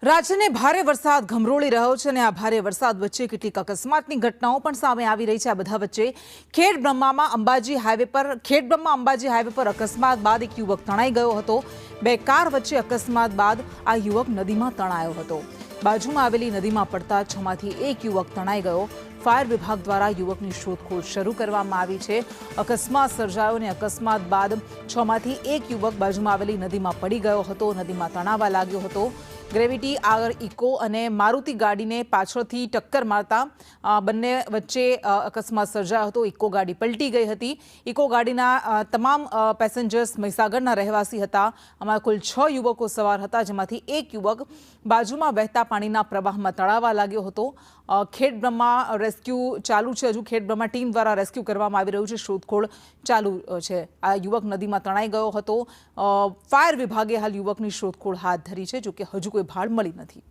રાજ્યને ભારે વરસાદ ગમરોળી રહ્યો છે અને આ ભારે વરસાદ વચ્ચે કેટલીક અકસ્માતની ઘટનાઓ પણ સામે આવી રહી છે। આ બધા વચ્ચે ખેડબ્રહ્મા અંબાજી હાઈવે પર અકસ્માત બાદ એક યુવક તણાઈ ગયો હતો। બે કાર વચ્ચે અકસ્માત બાદ આ યુવક નદીમાં તણાયો હતો। બાજુમાં આવેલી નદીમાં પડતા છમાંથી એક યુવક તણાઈ ગયો। ફાયર વિભાગ દ્વારા યુવકની શોધખોળ શરૂ કરવામાં આવી છે। અકસ્માત સર્જાયો અને અકસ્માત બાદ છમાંથી એક યુવક બાજુમાં આવેલી નદીમાં પડી ગયો હતો, નદીમાં તણાવા લાગ્યો હતો। ગ્રેવિટી આગળ ઇકો અને મારુતિ ગાડીને પાછળથી ટક્કર મારતા બંને વચ્ચે અકસ્માત સર્જાયો હતો। ઇકો ગાડી પલટી ગઈ હતી। ઇકો ગાડીના તમામ પેસેન્જર્સ મહીસાગરના રહેવાસી હતા। આમાં કુલ 6 યુવકો સવાર હતા, જેમાંથી એક યુવક બાજુમાં વહેતા પાણીના પ્રવાહમાં તણાવા લાગ્યો હતો। ખેડબ્રહ્મા રેસ્ક્યુ ચાલુ છે। હજુ ખેડબ્રહ્મા ટીમ દ્વારા રેસ્ક્યુ કરવામાં આવી રહ્યું છે, શોધખોળ ચાલુ છે। આ યુવક નદીમાં તણાઈ ગયો હતો। ફાયર વિભાગે હાલ યુવકની શોધખોળ હાથ ધરી છે, જોકે હજુ કોઈ ભાળ મળી નથી।